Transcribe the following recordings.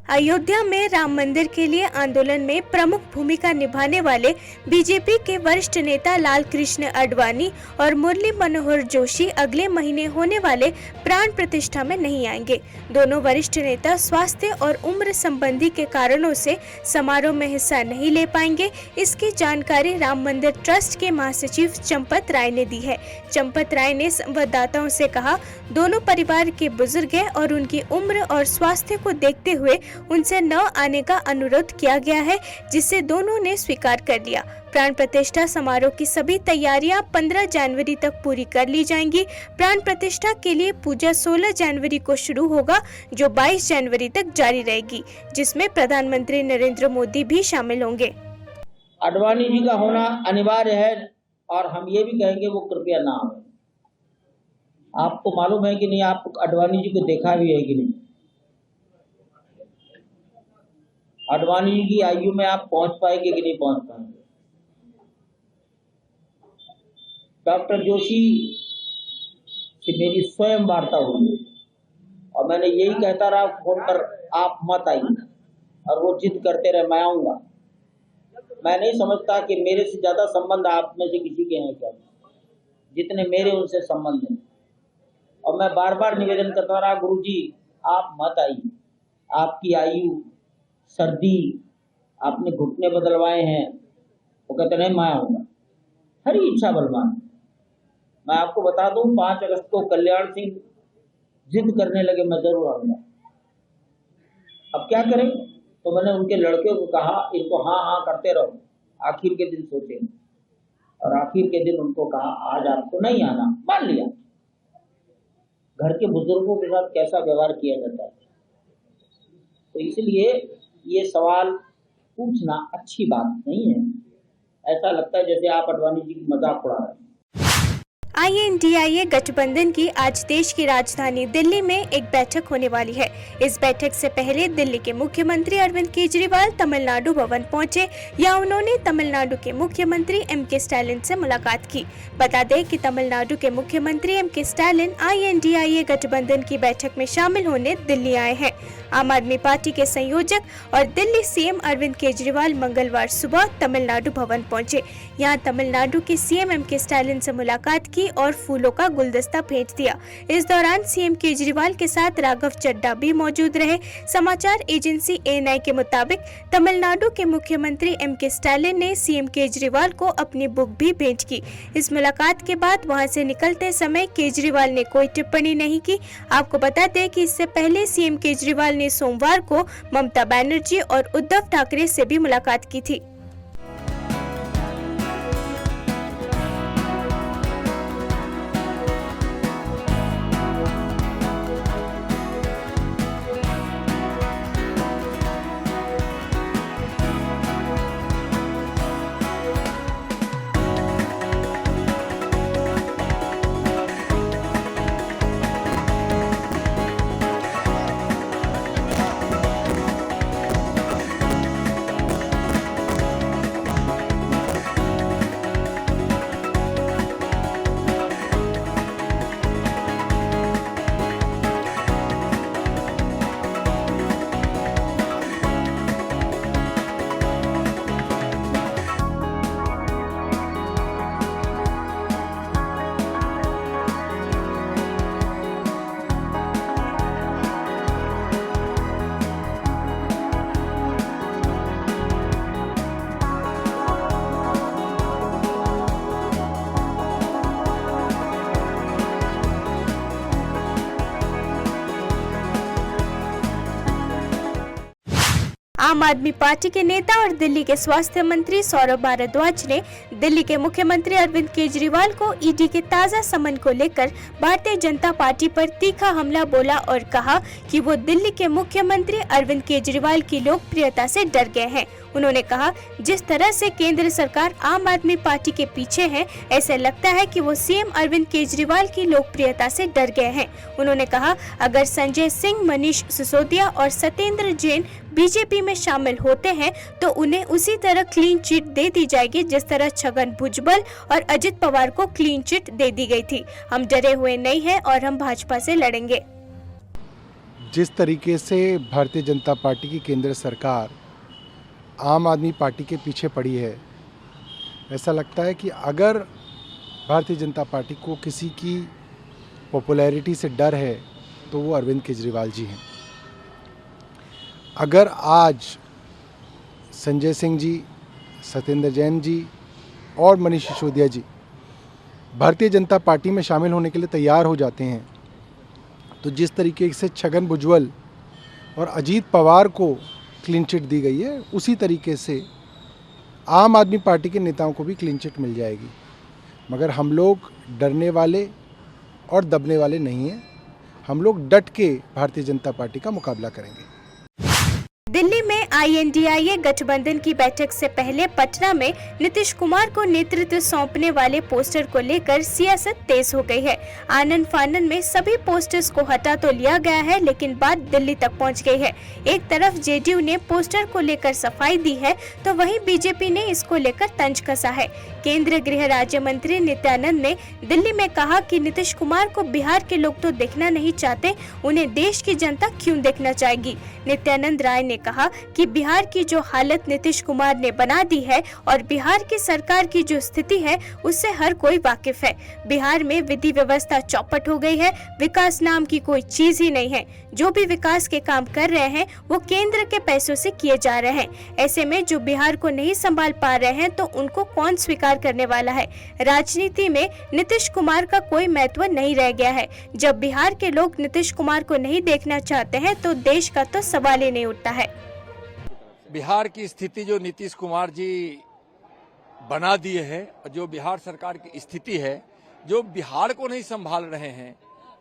अयोध्या में राम मंदिर के लिए आंदोलन में प्रमुख भूमिका निभाने वाले बीजेपी के वरिष्ठ नेता लाल कृष्ण आडवाणी और मुरली मनोहर जोशी अगले महीने होने वाले प्राण प्रतिष्ठा में नहीं आएंगे। दोनों वरिष्ठ नेता स्वास्थ्य और उम्र संबंधी के कारणों से समारोह में हिस्सा नहीं ले पाएंगे। इसकी जानकारी राम मंदिर ट्रस्ट के महासचिव चंपत राय ने दी है। चंपत राय ने संवाददाताओं से कहा, दोनों परिवार के बुजुर्ग हैं और उनकी उम्र और स्वास्थ्य को देखते हुए उनसे न आने का अनुरोध किया गया है, जिसे दोनों ने स्वीकार कर लिया। प्राण प्रतिष्ठा समारोह की सभी तैयारियां 15 जनवरी तक पूरी कर ली जाएंगी। प्राण प्रतिष्ठा के लिए पूजा 16 जनवरी को शुरू होगा, जो 22 जनवरी तक जारी रहेगी, जिसमें प्रधानमंत्री नरेंद्र मोदी भी शामिल होंगे। आडवाणी जी का होना अनिवार्य है और हम ये भी कहेंगे वो कृपया ना आए। आपको मालूम है कि नहीं, आप आडवाणी जी को देखा भी है कि नहीं? आडवाणी जी की आयु में आप पहुंच पाएंगे कि नहीं पहुंच पाएंगे? डॉक्टर जोशी से मेरी स्वयं वार्ता हुई और मैंने यही कहता रहा फोन पर, आप मत आइए, और वो जिद करते रहे मैं आऊंगा। मैं नहीं समझता कि मेरे से ज्यादा संबंध आप में से किसी के हैं क्या, जितने मेरे उनसे संबंध हैं। और मैं बार बार निवेदन करता रहा, गुरुजी आप मत आइए, आपकी आयु, सर्दी, आपने घुटने बदलवाए हैं। वो कहते नहीं मैं आऊंगा, हरी इच्छा बलवान। मैं आपको बता दूं, 5 अगस्त को कल्याण सिंह जिद करने लगे मैं जरूर आऊंगा। अब क्या करें? तो मैंने उनके लड़के को कहा, इनको हाँ हाँ करते रहो, आखिर के दिन सोचेंगे। और आखिर के दिन उनको कहा आज आपको नहीं आना, मान लिया। घर के बुजुर्गों के साथ कैसा व्यवहार किया जाता है, तो इसलिए ये सवाल पूछना अच्छी बात नहीं है। ऐसा लगता है जैसे आप आडवाणी जी की मजाक उड़ा रहे हैं। INDIA गठबंधन की आज देश की राजधानी दिल्ली में एक बैठक होने वाली है। इस बैठक से पहले दिल्ली के मुख्यमंत्री अरविंद केजरीवाल तमिलनाडु भवन पहुंचे, या उन्होंने तमिलनाडु के मुख्यमंत्री MK स्टालिन से मुलाकात की। बता दें कि तमिलनाडु के मुख्यमंत्री MK स्टालिन INDIA गठबंधन की बैठक में शामिल होने दिल्ली आए हैं। आम आदमी पार्टी के संयोजक और दिल्ली CM अरविंद केजरीवाल मंगलवार सुबह तमिलनाडु भवन पहुंचे। यहां तमिलनाडु के CM MK स्टालिन से मुलाकात की और फूलों का गुलदस्ता भेंट दिया। इस दौरान CM केजरीवाल के साथ राघव चड्ढा भी मौजूद रहे। समाचार एजेंसी ANI के मुताबिक तमिलनाडु के मुख्यमंत्री MK स्टालिन ने CM केजरीवाल को अपनी बुक भी भेंट की। इस मुलाकात के बाद वहां से निकलते समय केजरीवाल ने कोई टिप्पणी नहीं की। आपको बता दें कि इससे पहले CM केजरीवाल ने सोमवार को ममता बनर्जी और उद्धव ठाकरे से भी मुलाकात की थी। आम आदमी पार्टी के नेता और दिल्ली के स्वास्थ्य मंत्री सौरभ भारद्वाज ने दिल्ली के मुख्यमंत्री अरविंद केजरीवाल को ED के ताज़ा समन को लेकर भारतीय जनता पार्टी पर तीखा हमला बोला और कहा कि वो दिल्ली के मुख्यमंत्री अरविंद केजरीवाल की लोकप्रियता से डर गए हैं। उन्होंने कहा, जिस तरह से केंद्र सरकार आम आदमी पार्टी के पीछे है, ऐसे लगता है कि वो CM अरविंद केजरीवाल की लोकप्रियता से डर गए हैं। उन्होंने कहा, अगर संजय सिंह, मनीष सिसोदिया और सत्येंद्र जैन बीजेपी में शामिल होते हैं तो उन्हें उसी तरह क्लीन चिट दे दी जाएगी जिस तरह छगन भुजबल और अजित पवार को क्लीन चिट दे दी गई थी। हम डरे हुए नहीं हैं और हम भाजपा से लड़ेंगे। जिस तरीके से भारतीय जनता पार्टी की केंद्र सरकार आम आदमी पार्टी के पीछे पड़ी है, ऐसा लगता है कि अगर भारतीय जनता पार्टी को किसी की पॉपुलैरिटी से डर है तो वो अरविंद केजरीवाल जी हैं। अगर आज संजय सिंह जी, सत्येंद्र जैन जी और मनीष सिसोदिया जी भारतीय जनता पार्टी में शामिल होने के लिए तैयार हो जाते हैं, तो जिस तरीके से छगन भुजबल और अजीत पवार को क्लीन चिट दी गई है, उसी तरीके से आम आदमी पार्टी के नेताओं को भी क्लीन चिट मिल जाएगी। मगर हम लोग डरने वाले और दबने वाले नहीं हैं। हम लोग डट के भारतीय जनता पार्टी का मुकाबला करेंगे। दिल्ली में INDIA गठबंधन की बैठक से पहले पटना में नीतीश कुमार को नेतृत्व सौंपने वाले पोस्टर को लेकर सियासत तेज हो गई है। आनन फानन में सभी पोस्टर्स को हटा तो लिया गया है, लेकिन बात दिल्ली तक पहुंच गई है। एक तरफ JDU ने पोस्टर को लेकर सफाई दी है, तो वहीं BJP ने इसको लेकर तंज कसा है। केंद्रीय गृह राज्य मंत्री नित्यानंद ने दिल्ली में कहा कि नीतीश कुमार को बिहार के लोग तो देखना नहीं चाहते, उन्हें देश की जनता क्यों देखना चाहेगी। नित्यानंद राय ने कहा कि बिहार की जो हालत नीतीश कुमार ने बना दी है और बिहार की सरकार की जो स्थिति है, उससे हर कोई वाकिफ है। बिहार में विधि व्यवस्था चौपट हो गई है, विकास नाम की कोई चीज ही नहीं है। जो भी विकास के काम कर रहे हैं वो केंद्र के पैसों से किए जा रहे हैं। ऐसे में जो बिहार को नहीं संभाल पा रहे हैं तो उनको कौन स्वीकार करने वाला है। राजनीति में नीतीश कुमार का कोई महत्व नहीं रह गया है। जब बिहार के लोग नीतीश कुमार को नहीं देखना चाहते हैं तो देश का तो सवाल ही नहीं उठता है। बिहार की स्थिति जो नीतीश कुमार जी बना दिए है, जो बिहार सरकार की स्थिति है, जो बिहार को नहीं संभाल रहे हैं,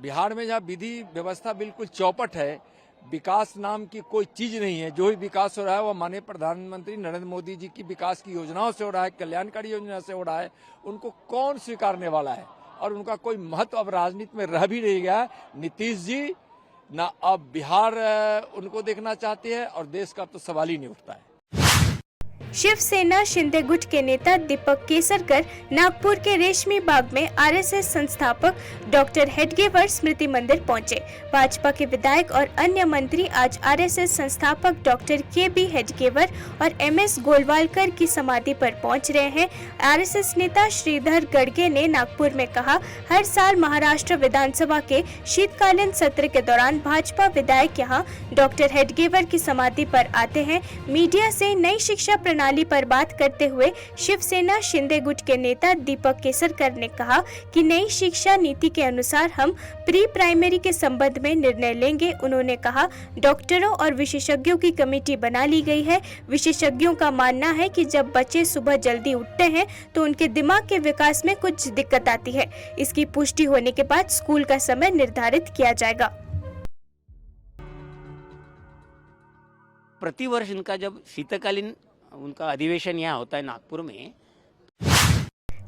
बिहार में जहाँ विधि व्यवस्था बिल्कुल चौपट है, विकास नाम की कोई चीज नहीं है। जो भी विकास हो रहा है वो माननीय प्रधानमंत्री नरेंद्र मोदी जी की विकास की योजनाओं से हो रहा है, कल्याणकारी योजना से हो रहा है। उनको कौन स्वीकारने वाला है, और उनका कोई महत्व अब राजनीति में रह भी नहीं गया है। नीतीश जी ना अब बिहार उनको देखना चाहते हैं और देश का तो सवाल ही नहीं उठता है। शिवसेना शिंदे गुट के नेता दीपक केसरकर नागपुर के रेशमी बाग में RSS संस्थापक डॉक्टर हेडगेवर स्मृति मंदिर पहुंचे। भाजपा के विधायक और अन्य मंत्री आज RSS संस्थापक डॉक्टर KB हेडगेवर और MS गोलवालकर की समाधि पर पहुंच रहे हैं। RSS नेता श्रीधर गड़गे ने नागपुर में कहा, हर साल महाराष्ट्र विधानसभा के शीतकालीन सत्र के दौरान भाजपा विधायक यहां डॉक्टर हेडगेवर की समाधि पर आते हैं। मीडिया से नई शिक्षा प्रणाली पर बात करते हुए शिवसेना शिंदे गुट के नेता दीपक केसरकर ने कहा कि नई शिक्षा नीति के अनुसार हम प्री प्राइमरी के संबंध में निर्णय लेंगे। उन्होंने कहा, डॉक्टरों और विशेषज्ञों की कमेटी बना ली गई है। विशेषज्ञों का मानना है कि जब बच्चे सुबह जल्दी उठते हैं तो उनके दिमाग के विकास में कुछ दिक्कत आती है। इसकी पुष्टि होने के बाद स्कूल का समय निर्धारित किया जाएगा। प्रतिवर्ष इनका जब शीतकालीन उनका अधिवेशन यहाँ होता है नागपुर में,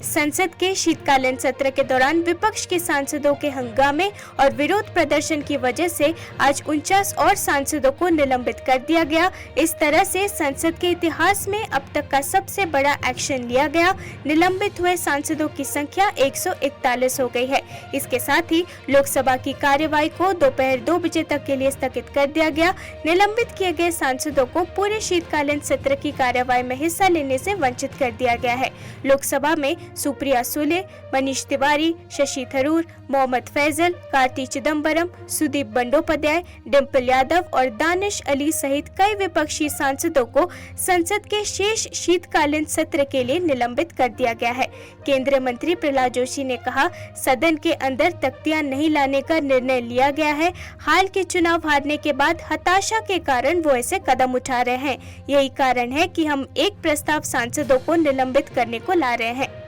संसद के शीतकालीन सत्र के दौरान विपक्ष के सांसदों के हंगामे और विरोध प्रदर्शन की वजह से आज 49 और सांसदों को निलंबित कर दिया गया। इस तरह से संसद के इतिहास में अब तक का सबसे बड़ा एक्शन लिया गया। निलंबित हुए सांसदों की संख्या 141 हो गई है। इसके साथ ही लोकसभा की कार्यवाही को दोपहर 2 बजे तक के लिए स्थगित कर दिया गया। निलंबित किए गए सांसदों को पूरे शीतकालीन सत्र की कार्यवाही में हिस्सा लेने से वंचित कर दिया गया है। लोकसभा में सुप्रिया सुले, मनीष तिवारी, शशि थरूर, मोहम्मद फैजल, कार्ति चिदम्बरम, सुदीप बंडोपाध्याय, डिम्पल यादव और दानिश अली सहित कई विपक्षी सांसदों को संसद के शेष शीतकालीन सत्र के लिए निलंबित कर दिया गया है। केंद्रीय मंत्री प्रहलाद जोशी ने कहा, सदन के अंदर तख्तियां नहीं लाने का निर्णय लिया गया है। हाल के चुनाव हारने के बाद हताशा के कारण वो ऐसे कदम उठा रहे हैं। यही कारण है कि हम एक प्रस्ताव सांसदों को निलंबित करने को ला रहे हैं।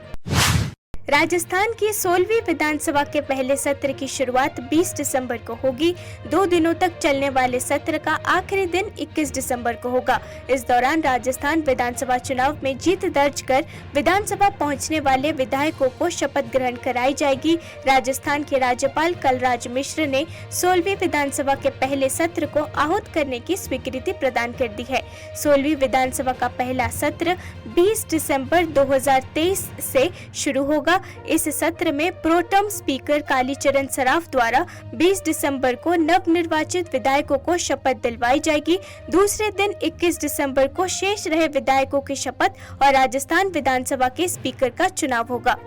राजस्थान की 16वीं विधानसभा के पहले सत्र की शुरुआत 20 दिसंबर को होगी। 2 दिनों तक चलने वाले सत्र का आखिरी दिन 21 दिसंबर को होगा। इस दौरान राजस्थान विधानसभा चुनाव में जीत दर्ज कर विधानसभा पहुंचने वाले विधायकों को शपथ ग्रहण कराई जाएगी। राजस्थान के राज्यपाल कलराज मिश्र ने 16वीं विधानसभा के पहले सत्र को आहूत करने की स्वीकृति प्रदान कर दी है। 16वीं विधानसभा का पहला सत्र 20 दिसंबर 2023 से शुरू होगा। होगा। इस सत्र में प्रोटेम स्पीकर कालीचरण सराफ द्वारा 20 दिसंबर को नवनिर्वाचित विधायकों को शपथ दिलवाई जाएगी। दूसरे दिन 21 दिसंबर को शेष रहे विधायकों की शपथ और राजस्थान विधानसभा के स्पीकर का चुनाव होगा।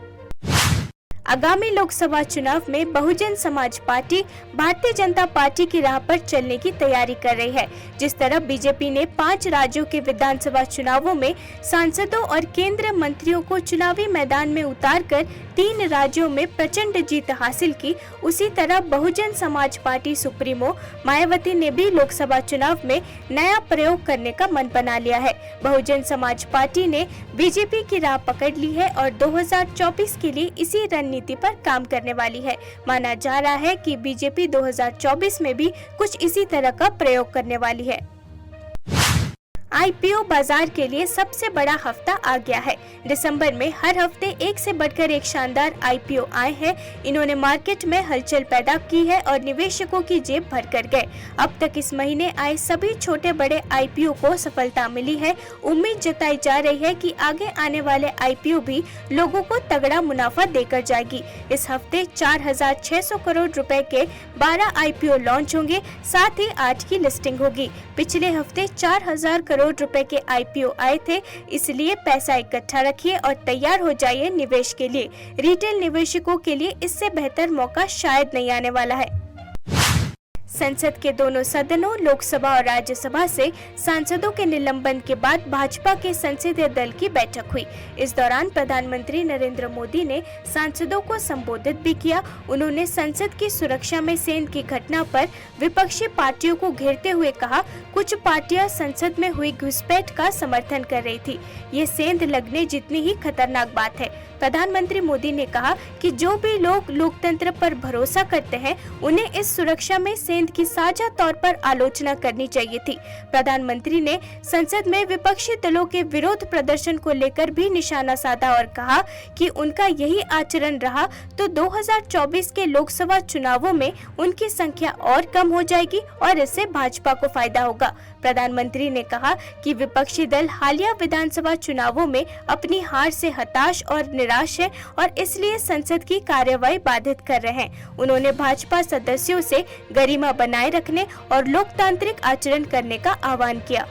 आगामी लोकसभा चुनाव में बहुजन समाज पार्टी भारतीय जनता पार्टी की राह पर चलने की तैयारी कर रही है। जिस तरह बीजेपी ने 5 राज्यों के विधानसभा चुनावों में सांसदों और केंद्रीय मंत्रियों को चुनावी मैदान में उतारकर 3 राज्यों में प्रचंड जीत हासिल की, उसी तरह बहुजन समाज पार्टी सुप्रीमो मायावती ने भी लोकसभा चुनाव में नया प्रयोग करने का मन बना लिया है। बहुजन समाज पार्टी ने बीजेपी की राह पकड़ ली है और 2024 के लिए इसी रणनीति पर काम करने वाली है। माना जा रहा है कि बीजेपी 2024 में भी कुछ इसी तरह का प्रयोग करने वाली है। आईपीओ बाजार के लिए सबसे बड़ा हफ्ता आ गया है। दिसंबर में हर हफ्ते एक से बढ़कर एक शानदार आईपीओ आए हैं। इन्होंने मार्केट में हलचल पैदा की है और निवेशकों की जेब भर कर गए। अब तक इस महीने आए सभी छोटे बड़े आईपीओ को सफलता मिली है। उम्मीद जताई जा रही है कि आगे आने वाले आईपीओ भी लोगों को तगड़ा मुनाफा देकर जाएगी। इस हफ्ते 4,600 करोड़ रुपए के 12 आईपीओ लॉन्च होंगे, साथ ही 8 की लिस्टिंग होगी। पिछले हफ्ते 4,000 करोड़ रुपए के आईपीओ आए थे, इसलिए पैसा इकट्ठा रखिए और तैयार हो जाइए निवेश के लिए। रिटेल निवेशकों के लिए इससे बेहतर मौका शायद नहीं आने वाला है। संसद के दोनों सदनों लोकसभा और राज्यसभा से सांसदों के निलंबन के बाद भाजपा के संसदीय दल की बैठक हुई। इस दौरान प्रधानमंत्री नरेंद्र मोदी ने सांसदों को संबोधित भी किया। उन्होंने संसद की सुरक्षा में सेंध की घटना पर विपक्षी पार्टियों को घेरते हुए कहा, कुछ पार्टियां संसद में हुई घुसपैठ का समर्थन कर रही थी। ये सेंध लगने जितनी ही खतरनाक बात है। प्रधानमंत्री मोदी ने कहा कि जो भी लोग लोकतंत्र पर भरोसा करते हैं, उन्हें इस सुरक्षा में सेंध की साझा तौर पर आलोचना करनी चाहिए थी। प्रधानमंत्री ने संसद में विपक्षी दलों के विरोध प्रदर्शन को लेकर भी निशाना साधा और कहा कि उनका यही आचरण रहा तो 2024 के लोकसभा चुनावों में उनकी संख्या और कम हो जाएगी और इससे भाजपा को फायदा होगा। प्रधानमंत्री ने कहा कि विपक्षी दल हालिया विधानसभा चुनावों में अपनी हार से हताश और निराश है और इसलिए संसद की कार्यवाही बाधित कर रहे हैं। उन्होंने भाजपा सदस्यों से गरिमा बनाए रखने और लोकतांत्रिक आचरण करने का आह्वान किया।